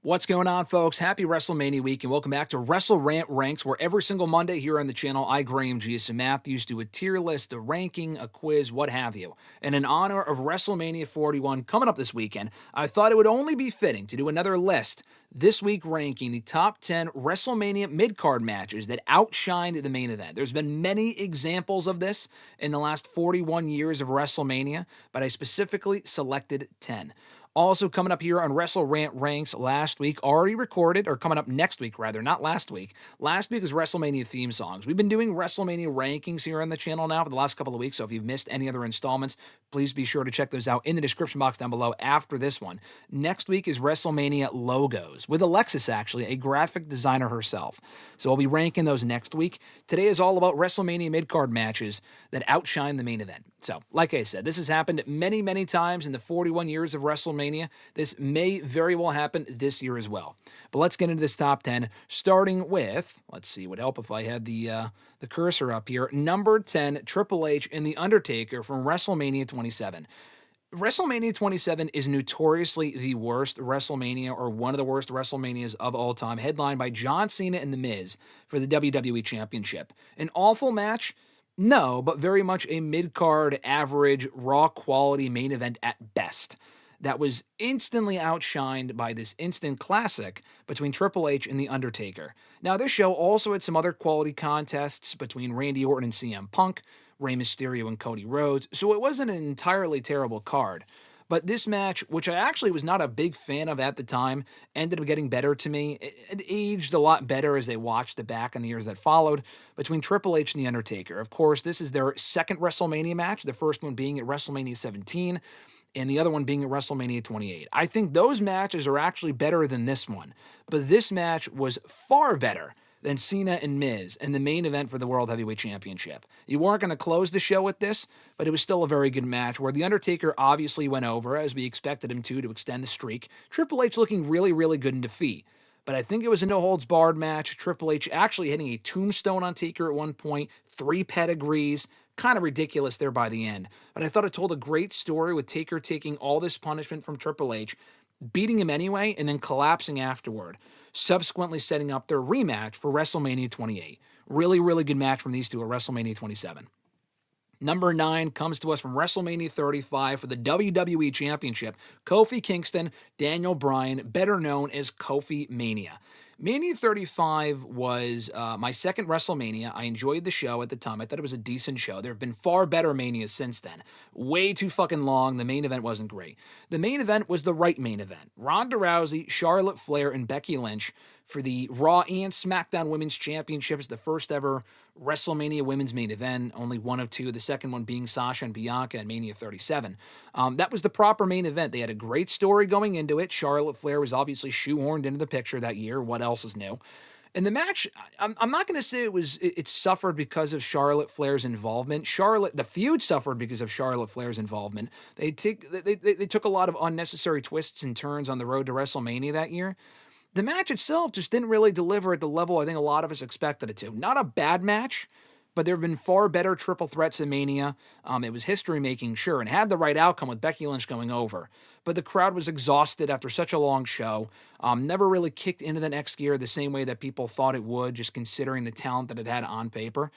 What's going on, folks? Happy WrestleMania week, and welcome back to WrestleRant Ranks, where every single Monday here on the channel, I, Graham G.S. Matthews, do a tier list, a ranking, a quiz, what have you. And in honor of WrestleMania 41 coming up this weekend, I thought it would only be fitting to do another list this week ranking the top 10 WrestleMania midcard matches that outshined the main event. There's been many examples of this in the last 41 years of WrestleMania, but I specifically selected 10. Also coming up here on WrestleRant Ranks last week, already recorded, or coming up next week rather, not last week. Last week was WrestleMania theme songs. We've been doing WrestleMania rankings here on the channel now for the last couple of weeks, so if you've missed any other installments, please be sure to check those out in the description box down below after this one. Next week is WrestleMania logos, with Alexis, actually, a graphic designer herself. So I'll be ranking those next week. Today is all about WrestleMania midcard matches that outshine the main event. So, like I said, this has happened many, many times in the 41 years of WrestleMania. This may very well happen this year as well. But let's get into this top 10, starting with, let's see, would help if I had the cursor up here, number 10, Triple H and The Undertaker from WrestleMania 27. WrestleMania 27 is notoriously the worst WrestleMania, or one of the worst WrestleManias of all time, headlined by John Cena and The Miz for the WWE Championship. An awful match? No, but very much a mid-card, average, raw quality main event at best. That was instantly outshined by this instant classic between Triple H and The Undertaker. Now, this show also had some other quality contests between Randy Orton and CM Punk, Rey Mysterio and Cody Rhodes, so it wasn't an entirely terrible card. But this match, which I actually was not a big fan of at the time, ended up getting better to me. It aged a lot better as they watched it back in the years that followed between Triple H and The Undertaker. Of course, this is their second WrestleMania match, the first one being at WrestleMania 17, and the other one being at WrestleMania 28. I think those matches are actually better than this one, but this match was far better than Cena and Miz in the main event for the World Heavyweight Championship. You weren't going to close the show with this, but it was still a very good match where The Undertaker obviously went over, as we expected him to extend the streak. Triple H looking really, really good in defeat. But I think it was a no-holds-barred match. Triple H actually hitting a tombstone on Taker at one point, 3 pedigrees, kind of ridiculous there by the end. But I thought it told a great story with Taker taking all this punishment from Triple H, beating him anyway, and then collapsing afterward, subsequently setting up their rematch for WrestleMania 28. Really, really good match from these two at WrestleMania 27. Number 9 comes to us from WrestleMania 35 for the WWE Championship. Kofi Kingston, Daniel Bryan, better known as Kofi Mania. Mania 35 was my second WrestleMania. I enjoyed the show at the time. I thought it was a decent show. There have been far better Manias since then. Way too fucking long. The main event wasn't great. The main event was the right main event. Ronda Rousey, Charlotte Flair, and Becky Lynch for the Raw and SmackDown Women's Championships, the first ever WrestleMania Women's main event, only one of two, the second one being Sasha and Bianca in Mania 37. That was the proper main event. They had a great story going into it. Charlotte Flair was obviously shoehorned into the picture that year. What else is new? And the match, I'm not going to say it suffered because of Charlotte Flair's involvement. The feud suffered because of Charlotte Flair's involvement. They took a lot of unnecessary twists and turns on the road to WrestleMania that year. The match itself just didn't really deliver at the level I think a lot of us expected it to. Not a bad match, but there have been far better triple threats in Mania. It was history-making, sure, and had the right outcome with Becky Lynch going over. But the crowd was exhausted after such a long show. Never really kicked into the next gear the same way that people thought it would, just considering the talent that it had on paper.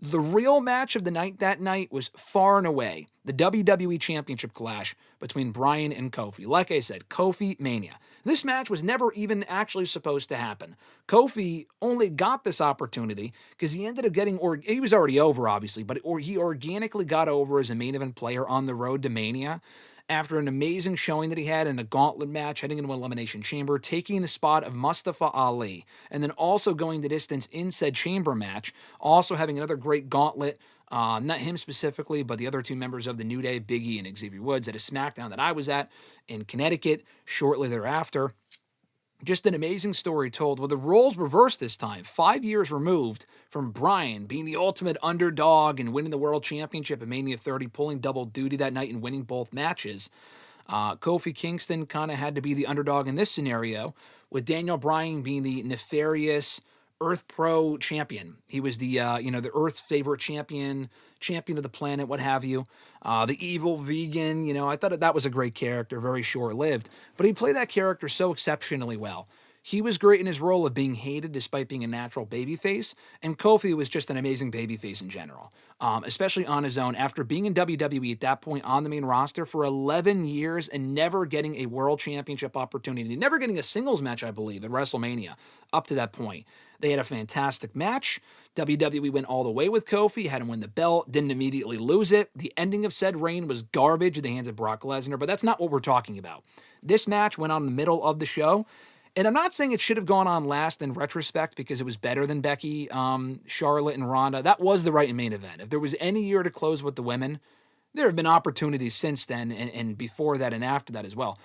The real match of the night that night was far and away the WWE Championship clash between Bryan and Kofi. Like I said, Kofi Mania. This match was never even actually supposed to happen. Kofi only got this opportunity because he ended up he was already over, obviously, but he organically got over as a main event player on the road to Mania after an amazing showing that he had in a gauntlet match, heading into Elimination Chamber, taking the spot of Mustafa Ali, and then also going the distance in said chamber match, also having another great gauntlet, not him specifically, but the other two members of the New Day, Big E and Xavier Woods, at a SmackDown that I was at in Connecticut shortly thereafter. Just an amazing story told with the roles reversed this time, 5 years removed from Bryan being the ultimate underdog and winning the World Championship at Mania 30, pulling double duty that night and winning both matches. Kofi Kingston kind of had to be the underdog in this scenario, with Daniel Bryan being the nefarious, Earth Pro champion. He was the the Earth's favorite champion of the planet, what have you. The evil vegan. I thought that was a great character, very short lived, but he played that character so exceptionally well. He was great in his role of being hated despite being a natural babyface, and Kofi was just an amazing babyface in general, especially on his own after being in WWE at that point on the main roster for 11 years and never getting a world championship opportunity, never getting a singles match, I believe, at WrestleMania up to that point. They had a fantastic match. WWE went all the way with Kofi, had him win the belt, didn't immediately lose it. The ending of said reign was garbage in the hands of Brock Lesnar, but that's not what we're talking about. This match went on in the middle of the show, and I'm not saying it should have gone on last in retrospect because it was better than Becky, Charlotte, and Ronda. That was the right main event. If there was any year to close with the women, there have been opportunities since then and before that and after that as well.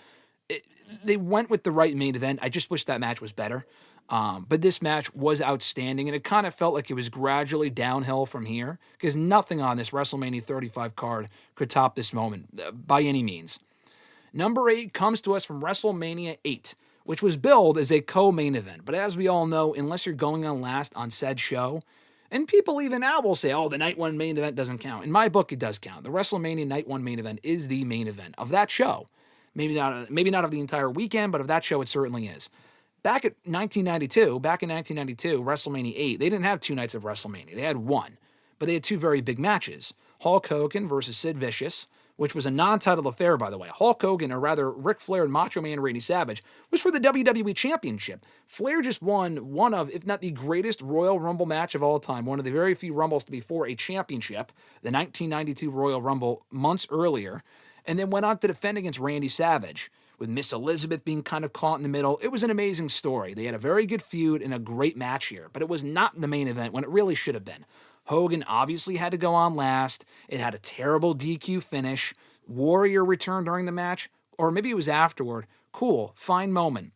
They went with the right main event. I just wish that match was better. But this match was outstanding, and it kind of felt like it was gradually downhill from here because nothing on this WrestleMania 35 card could top this moment by any means. Number 8 comes to us from WrestleMania 8, which was billed as a co-main event. But as we all know, unless you're going on last on said show, and people even now will say, oh, the night one main event doesn't count. In my book, it does count. The WrestleMania night one main event is the main event of that show. Maybe not of the entire weekend, but of that show, it certainly is. Back in 1992, WrestleMania 8, they didn't have 2 nights of WrestleMania. They had 1. But they had 2 very big matches. Hulk Hogan versus Sid Vicious, which was a non-title affair, by the way. Hulk Hogan, or rather Ric Flair and Macho Man Randy Savage, was for the WWE Championship. Flair just won one of, if not the greatest Royal Rumble match of all time, one of the very few Rumbles to be for a championship, the 1992 Royal Rumble months earlier, and then went on to defend against Randy Savage, with Miss Elizabeth being kind of caught in the middle. It was an amazing story. They had a very good feud and a great match here, but it was not the main event when it really should have been. Hogan obviously had to go on last. It had a terrible DQ finish. Warrior returned during the match, or maybe it was afterward. Cool, fine moment.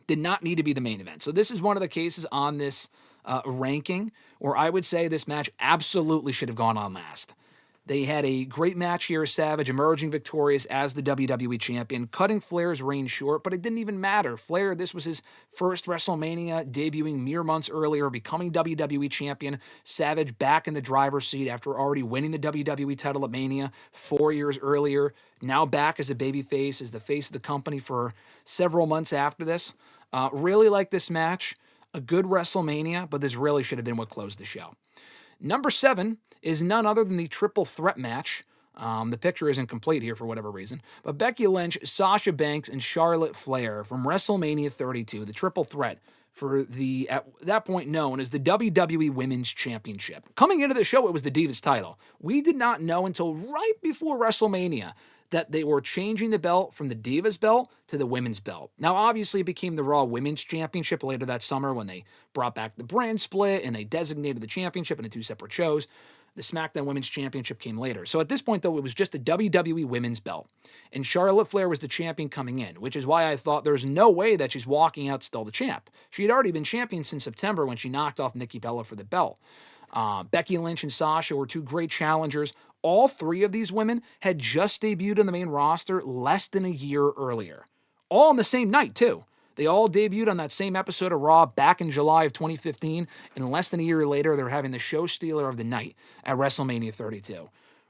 Did not need to be the main event. So this is one of the cases on this ranking where I would say this match absolutely should have gone on last. They had a great match here, Savage emerging victorious as the WWE Champion, cutting Flair's reign short, but it didn't even matter. Flair, this was his first WrestleMania, debuting mere months earlier, becoming WWE Champion. Savage back in the driver's seat after already winning the WWE title at Mania 4 years earlier, now back as a babyface, as the face of the company for several months after this. Really like this match. A good WrestleMania, but this really should have been what closed the show. Number 7 is none other than the triple threat match. The picture isn't complete here for whatever reason. But Becky Lynch, Sasha Banks, and Charlotte Flair from WrestleMania 32, the triple threat for the, at that point known as the WWE Women's Championship. Coming into the show, it was the Divas title. We did not know until right before WrestleMania that they were changing the belt from the Divas belt to the Women's belt. Now, obviously, it became the Raw Women's Championship later that summer when they brought back the brand split and they designated the championship into 2 separate shows. The SmackDown Women's Championship came later. So at this point, though, it was just the WWE Women's belt. And Charlotte Flair was the champion coming in, which is why I thought there's no way that she's walking out still the champ. She had already been champion since September when she knocked off Nikki Bella for the belt. Becky Lynch and Sasha were 2 great challengers. All 3 of these women had just debuted on the main roster less than a year earlier. All on the same night, too. They all debuted on that same episode of Raw back in July of 2015, and less than a year later, they're having the show stealer of the night at WrestleMania 32.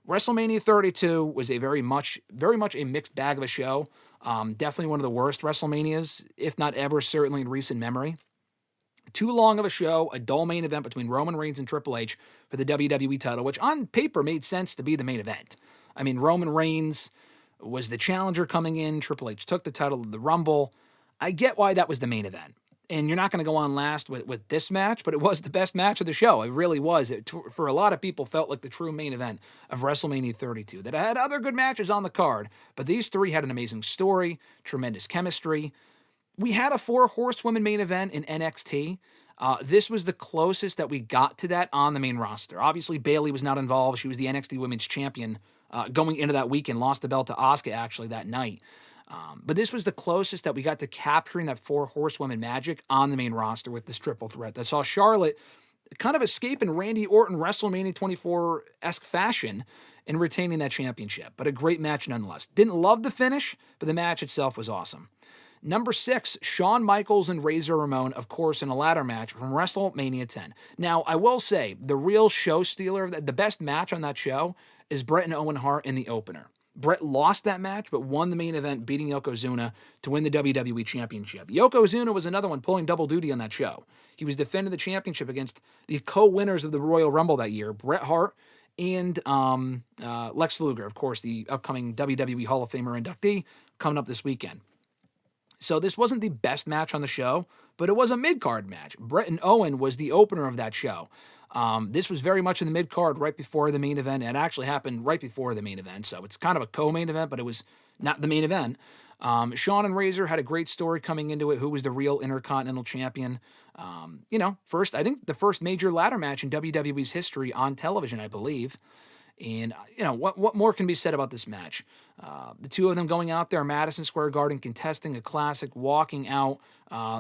WrestleMania 32 was a very much a mixed bag of a show. Definitely one of the worst WrestleManias, if not ever, certainly in recent memory. Too long of a show, a dull main event between Roman Reigns and Triple H for the WWE title, which on paper made sense to be the main event. I mean, Roman Reigns was the challenger coming in. Triple H took the title of the Rumble. I get why that was the main event. And you're not going to go on last with this match, but it was the best match of the show. It really was. It, for a lot of people, felt like the true main event of WrestleMania 32. That had other good matches on the card, but these 3 had an amazing story, tremendous chemistry. We had a 4 horsewomen main event in NXT. This was the closest that we got to that on the main roster. Obviously, Bayley was not involved. She was the NXT Women's Champion going into that weekend, lost the belt to Asuka actually that night. But this was the closest that we got to capturing that 4 horsewomen magic on the main roster with this triple threat that saw Charlotte kind of escape in Randy Orton WrestleMania 24-esque fashion and retaining that championship. But a great match nonetheless. Didn't love the finish, but the match itself was awesome. Number 6, Shawn Michaels and Razor Ramon, of course, in a ladder match from WrestleMania 10. Now, I will say, the real show stealer, the best match on that show is Bret and Owen Hart in the opener. Bret lost that match, but won the main event, beating Yokozuna to win the WWE Championship. Yokozuna was another one pulling double duty on that show. He was defending the championship against the co-winners of the Royal Rumble that year, Bret Hart and Lex Luger, of course, the upcoming WWE Hall of Famer inductee, coming up this weekend. So this wasn't the best match on the show, but it was a mid-card match. Bret and Owen was the opener of that show. This was very much in the mid-card right before the main event. It actually happened right before the main event, so it's kind of a co-main event, but it was not the main event. Shawn and Razor had a great story coming into it. Who was the real Intercontinental Champion? I think the first major ladder match in WWE's history on television, I believe. And, what more can be said about this match? The two of them going out there, Madison Square Garden, contesting a classic, walking out,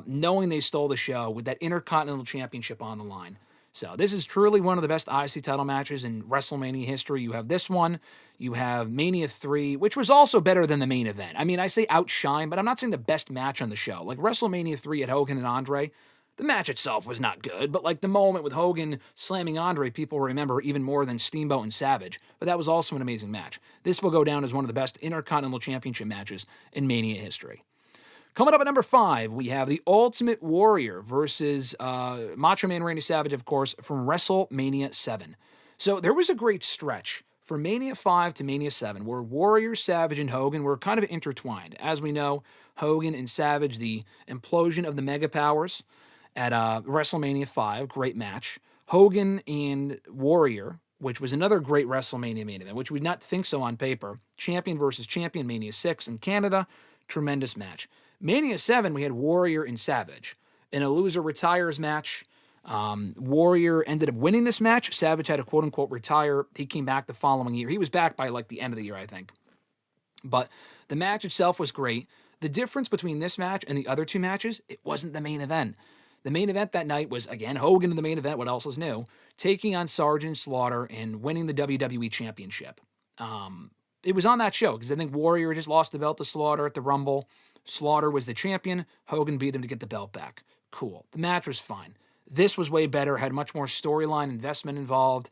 knowing they stole the show with that Intercontinental Championship on the line. So this is truly one of the best IC title matches in WrestleMania history. You have this one. You have Mania 3, which was also better than the main event. I mean, I say outshine, but I'm not saying the best match on the show. Like WrestleMania 3 at Hogan and Andre, the match itself was not good, but like the moment with Hogan slamming Andre, people remember even more than Steamboat and Savage. But that was also an amazing match. This will go down as one of the best Intercontinental Championship matches in Mania history. Coming up at number 5, we have the Ultimate Warrior versus Macho Man Randy Savage, of course, from WrestleMania 7. So there was a great stretch from Mania 5 to Mania 7 where Warrior, Savage, and Hogan were kind of intertwined. As we know, Hogan and Savage, the implosion of the Mega Powers at WrestleMania 5, great match. Hogan and Warrior, which was another great WrestleMania main event, which we'd not think so on paper. Champion versus Champion, Mania 6 in Canada, tremendous match. Mania 7, we had Warrior and Savage. In a loser retires match, Warrior ended up winning this match. Savage had to quote-unquote retire. He came back the following year. He was back by like the end of the year, I think. But the match itself was great. The difference between this match and the other two matches, it wasn't the main event. The main event that night was, again, Hogan in the main event, what else is new, taking on Sergeant Slaughter and winning the WWE Championship. It was on that show because I think Warrior just lost the belt to Slaughter at the Rumble. Slaughter was the champion. Hogan beat him to get the belt back. Cool. The match was fine. This was way better, had much more storyline investment involved.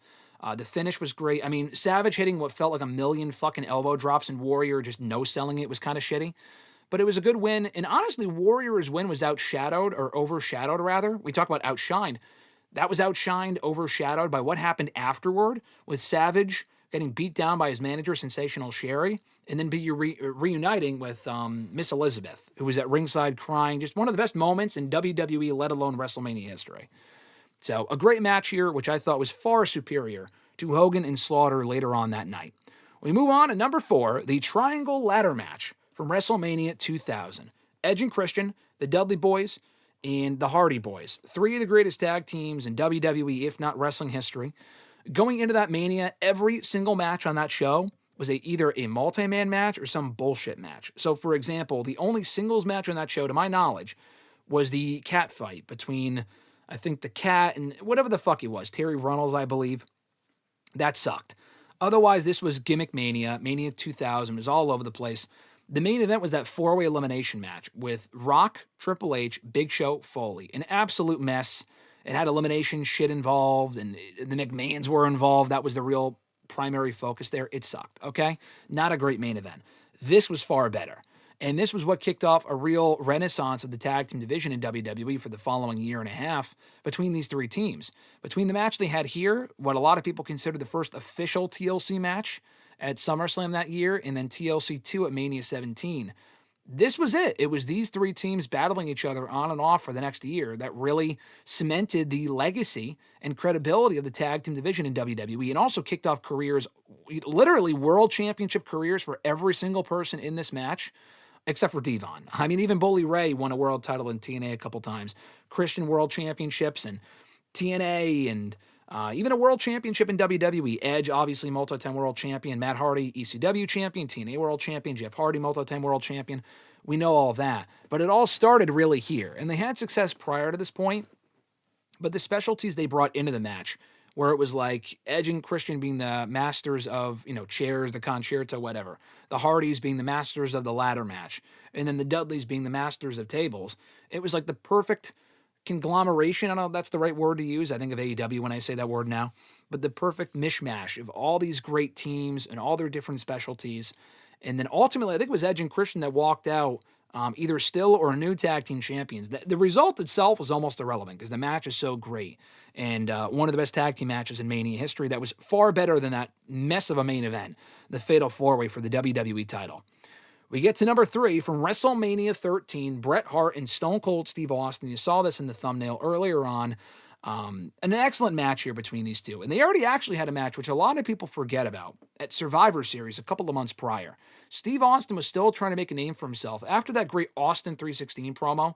The finish was great. I mean, Savage hitting what felt like a million fucking elbow drops and Warrior just no-selling it was kind of shitty. But it was a good win. And honestly, Warrior's win was overshadowed rather. We talk about outshined. That was outshined, overshadowed by what happened afterward with Savage getting beat down by his manager, Sensational Sherry, and then be reuniting with Miss Elizabeth, who was at ringside crying. Just one of the best moments in WWE, let alone WrestleMania history. So a great match here, which I thought was far superior to Hogan and Slaughter later on that night. We move on to number 4, the Triangle Ladder match from WrestleMania 2000. Edge and Christian, the Dudley Boys, and the Hardy Boys. 3 of the greatest tag teams in WWE, if not wrestling history. Going into that Mania, every single match on that show was either a multi-man match or some bullshit match. So, for example, the only singles match on that show, to my knowledge, was the cat fight between, I think, the Cat and whatever the fuck he was, Terry Runnels, I believe. That sucked. Otherwise, this was Gimmick Mania. Mania 2000 was all over the place. The main event was that 4-way elimination match with Rock, Triple H, Big Show, Foley. An absolute mess. It had elimination shit involved, and the McMahons were involved. That was the real primary focus there. It sucked, okay? Not a great main event. This was far better. And this was what kicked off a real renaissance of the tag team division in WWE for the following year and a half between these 3 teams. Between the match they had here, what a lot of people consider the first official TLC match at SummerSlam that year, and then TLC 2 at Mania 17. This was it. It was these 3 teams battling each other on and off for the next year that really cemented the legacy and credibility of the tag team division in WWE and also kicked off careers, literally world championship careers for every single person in this match, except for Devon. I mean, even Bully Ray won a world title in TNA a couple times. Christian world championships and TNA and even a world championship in WWE. Edge, obviously multi-time world champion. Matt Hardy, ECW champion. TNA world champion. Jeff Hardy, multi-time world champion. We know all that. But it all started really here. And they had success prior to this point. But the specialties they brought into the match where it was like Edge and Christian being the masters of, chairs, the concerto, whatever. The Hardys being the masters of the ladder match. And then the Dudleys being the masters of tables. It was like the perfect conglomeration. I don't know if that's the right word to use. I think of AEW when I say that word now. But the perfect mishmash of all these great teams and all their different specialties. And then ultimately, I think it was Edge and Christian that walked out either still or new tag team champions. The result itself was almost irrelevant because the match is so great. And one of the best tag team matches in Mania history that was far better than that mess of a main event, the Fatal 4-Way for the WWE title. We get to number 3 from WrestleMania 13, Bret Hart and Stone Cold Steve Austin. You saw this in the thumbnail earlier on. An excellent match here between these two. And they already actually had a match, which a lot of people forget about, at Survivor Series a couple of months prior. Steve Austin was still trying to make a name for himself. After that great Austin 316 promo,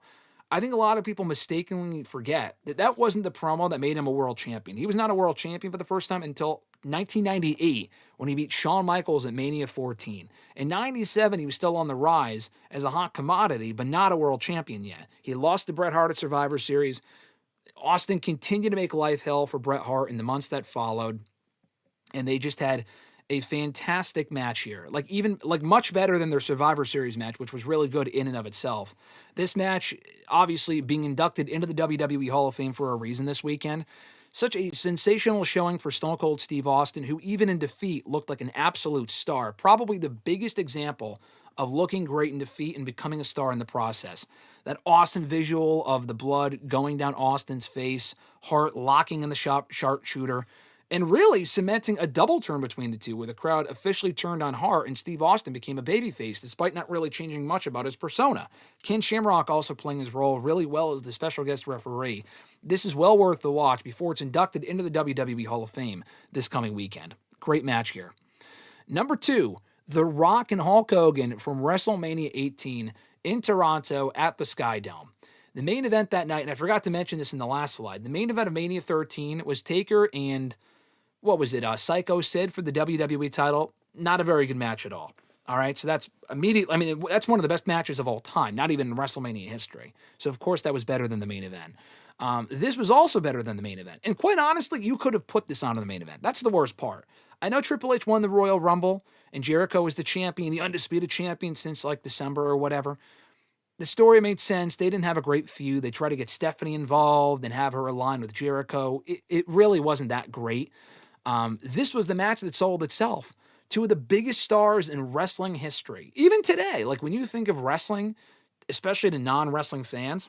I think a lot of people mistakenly forget that that wasn't the promo that made him a world champion. He was not a world champion for the first time until 1998 when he beat Shawn Michaels at Mania 14. In 97, he was still on the rise as a hot commodity, but not a world champion yet. He lost to Bret Hart at Survivor Series. Austin continued to make life hell for Bret Hart in the months that followed, and they just had a fantastic match here. Like much better than their Survivor Series match, which was really good in and of itself. This match, obviously being inducted into the WWE Hall of Fame for a reason this weekend. Such a sensational showing for Stone Cold Steve Austin, who even in defeat looked like an absolute star. Probably the biggest example of looking great in defeat and becoming a star in the process. That awesome visual of the blood going down Austin's face, Hart locking in the sharpshooter, and really cementing a double turn between the two, where the crowd officially turned on Hart and Steve Austin became a babyface, despite not really changing much about his persona. Ken Shamrock also playing his role really well as the special guest referee. This is well worth the watch before it's inducted into the WWE Hall of Fame this coming weekend. Great match here. Number 2, The Rock and Hulk Hogan from WrestleMania 18 in Toronto at the Sky Dome. The main event that night, and I forgot to mention this in the last slide, the main event of Mania 13 was Taker and, Psycho Sid for the WWE title. Not a very good match at all. All right, so that's that's one of the best matches of all time, not even in WrestleMania history. So, of course, that was better than the main event. This was also better than the main event. And quite honestly, you could have put this onto the main event. That's the worst part. I know Triple H won the Royal Rumble, and Jericho was the champion, the undisputed champion since like December or whatever. The story made sense. They didn't have a great feud. They tried to get Stephanie involved and have her aligned with Jericho. It really wasn't that great. This was the match that sold itself. Two of the biggest stars in wrestling history. Even today, like when you think of wrestling, especially to non-wrestling fans,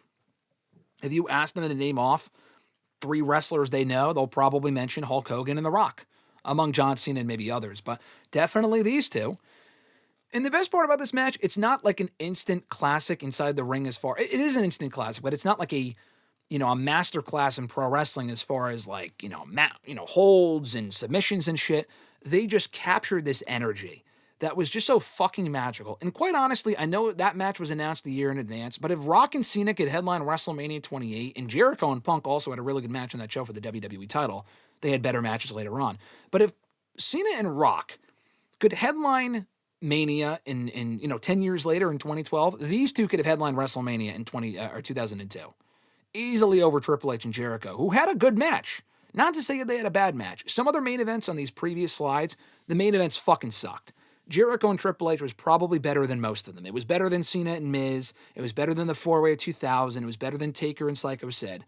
if you ask them to name off 3 wrestlers they know, they'll probably mention Hulk Hogan and The Rock, among John Cena and maybe others, but definitely these two. And the best part about this match, it's not like an instant classic inside the ring as far. It is an instant classic, but it's not like a master class in pro wrestling as far as like, holds and submissions and shit. They just captured this energy that was just so fucking magical. And quite honestly, I know that match was announced a year in advance, but if Rock and Cena could headline WrestleMania 28, and Jericho and Punk also had a really good match on that show for the WWE title, they had better matches later on. But if Cena and Rock could headline Mania in 10 years later in 2012, these two could have headlined WrestleMania in 2002. Easily over Triple H and Jericho, who had a good match. Not to say that they had a bad match. Some other main events on these previous slides, the main events fucking sucked. Jericho and Triple H was probably better than most of them. It was better than Cena and Miz. It was better than the 4-Way of 2000. It was better than Taker and Psycho Sid.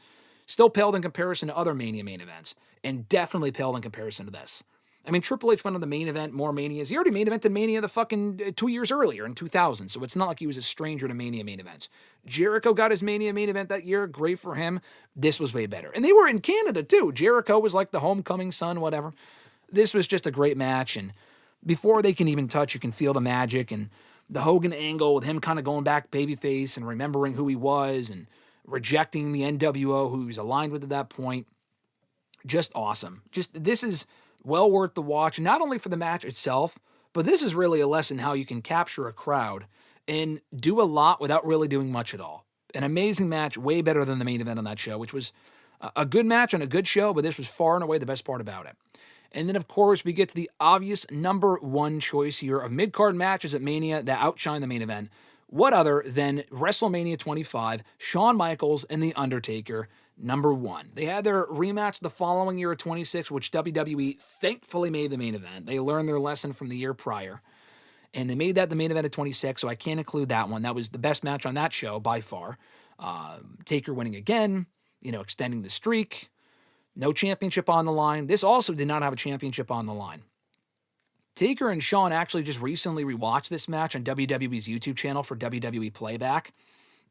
Still paled in comparison to other Mania main events. And definitely paled in comparison to this. I mean, Triple H went on the main event, more Manias. He already main evented Mania the fucking 2 years earlier in 2000. So it's not like he was a stranger to Mania main events. Jericho got his Mania main event that year. Great for him. This was way better. And they were in Canada too. Jericho was like the homecoming son, whatever. This was just a great match. And before they can even touch, you can feel the magic and the Hogan angle with him kind of going back babyface and remembering who he was and rejecting the NWO who he was aligned with at that point. Just awesome. This is well worth the watch, not only for the match itself, but this is really a lesson how you can capture a crowd and do a lot without really doing much at all. An amazing match, way better than the main event on that show, which was a good match on a good show, but this was far and away the best part about it. And then, of course, we get to the obvious number 1 choice here of mid-card matches at Mania that outshine the main event. What other than WrestleMania 25, Shawn Michaels and The Undertaker. number one. They had their rematch the following year at 26, which WWE thankfully made the main event. They learned their lesson from the year prior, and they made that the main event at 26, so I can't include that one. That was the best match on that show by far. Taker winning again, extending the streak. No championship on the line. This also did not have a championship on the line. Taker and Shawn actually just recently rewatched this match on WWE's YouTube channel for WWE Playback.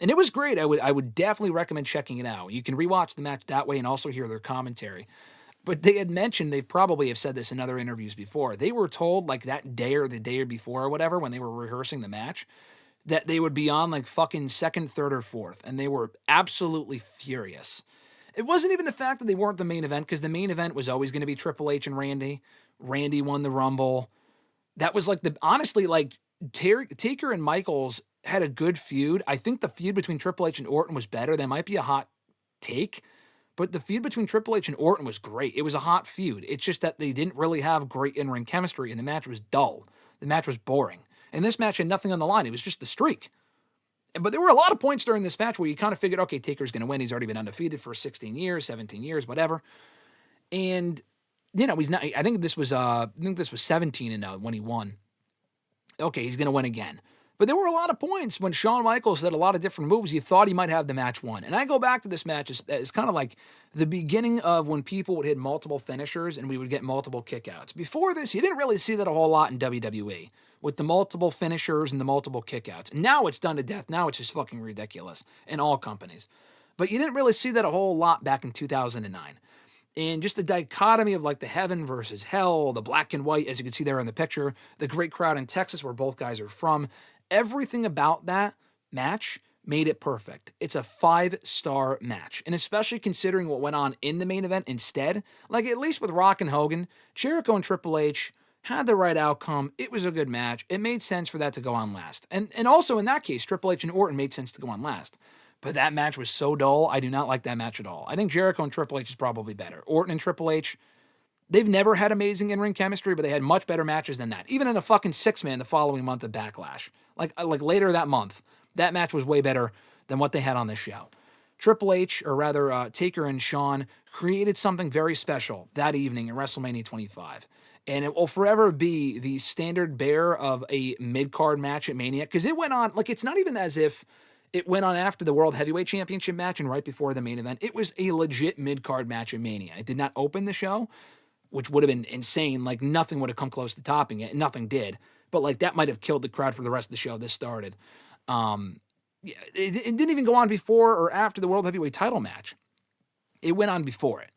And it was great. I would definitely recommend checking it out. You can rewatch the match that way and also hear their commentary. But they had mentioned, they probably have said this in other interviews before, they were told like that day or the day before or whatever when they were rehearsing the match that they would be on like fucking second, third, or fourth. And they were absolutely furious. It wasn't even the fact that they weren't the main event, because the main event was always going to be Triple H and Randy. Randy won the Rumble. That was like honestly, like Taker and Michaels had a good feud. I think the feud between Triple H and Orton was better. That might be a hot take, but the feud between Triple H and Orton was great. It was a hot feud. It's just that they didn't really have great in-ring chemistry, and the match was dull. The match was boring. And this match had nothing on the line. It was just the streak. But there were a lot of points during this match where you kind of figured, okay, Taker's going to win. He's already been undefeated for 16 years, 17 years, whatever. And, he's not, I think this was 17 and when he won. Okay, he's going to win again. But there were a lot of points when Shawn Michaels did a lot of different moves. You thought he might have the match won. And I go back to this match as kind of like the beginning of when people would hit multiple finishers and we would get multiple kickouts. Before this, you didn't really see that a whole lot in WWE with the multiple finishers and the multiple kickouts. Now it's done to death. Now it's just fucking ridiculous in all companies. But you didn't really see that a whole lot back in 2009. And just the dichotomy of like the heaven versus hell, the black and white, as you can see there in the picture, the great crowd in Texas where both guys are from. Everything about that match made it perfect. It's a 5-star match. And especially considering what went on in the main event instead, like at least with Rock and Hogan, Jericho and Triple H had the right outcome. It was a good match. It made sense for that to go on last. And also in that case, Triple H and Orton made sense to go on last. But that match was so dull. I do not like that match at all. I think Jericho and Triple H is probably better. Orton and Triple H, they've never had amazing in-ring chemistry, but they had much better matches than that. Even in a fucking 6-man the following month of Backlash. Like later that month, that match was way better than what they had on this show. Triple H, or rather Taker and Shawn, created something very special that evening at WrestleMania 25. And it will forever be the standard bearer of a mid-card match at Mania. Because it went on, like it's not even as if it went on after the World Heavyweight Championship match and right before the main event. It was a legit mid-card match at Mania. It did not open the show, which would have been insane. Like nothing would have come close to topping it. Nothing did. But like that might have killed the crowd for the rest of the show. This started. It didn't even go on before or after the World Heavyweight title match. It went on before it.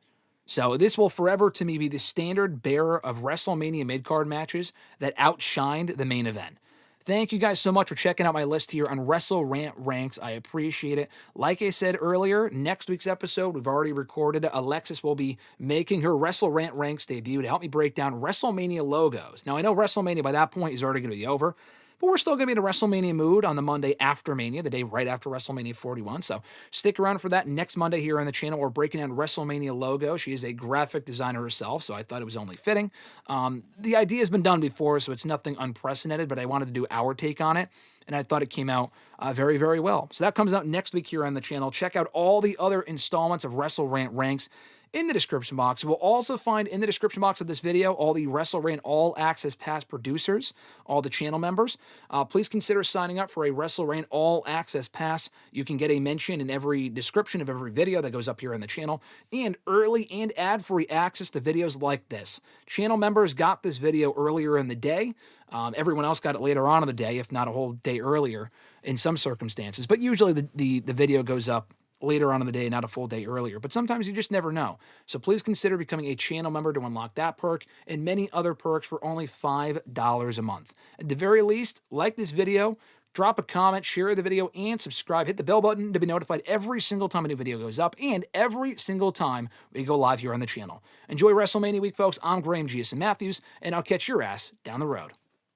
So this will forever, to me, be the standard bearer of WrestleMania mid-card matches that outshined the main event. Thank you guys so much for checking out my list here on WrestleRant Ranks. I appreciate it. Like I said earlier, next week's episode, we've already recorded it. Alexis will be making her WrestleRant Ranks debut to help me break down WrestleMania logos. Now, I know WrestleMania by that point is already going to be over, but we're still going to be in a WrestleMania mood on the Monday after Mania, the day right after WrestleMania 41. So stick around for that next Monday here on the channel. We're breaking down WrestleMania logo. She is a graphic designer herself, so I thought it was only fitting. The idea has been done before, so it's nothing unprecedented, but I wanted to do our take on it, and I thought it came out very, very well. So that comes out next week here on the channel. Check out all the other installments of WrestleRant Ranks in the description box. We'll also find in the description box of this video all the WrestleRant All Access Pass producers, all the channel members. Please consider signing up for a WrestleRant All Access Pass. You can get a mention in every description of every video that goes up here on the channel, and early and ad-free access to videos like this. Channel members got this video earlier in the day. Everyone else got it later on in the day, if not a whole day earlier in some circumstances. But usually the video goes up later on in the day, not a full day earlier. But sometimes you just never know. So please consider becoming a channel member to unlock that perk and many other perks for only $5 a month. At the very least, like this video, drop a comment, share the video, and subscribe. Hit the bell button to be notified every single time a new video goes up and every single time we go live here on the channel. Enjoy WrestleMania week, folks. I'm Graham G.S. Matthews, and I'll catch your ass down the road.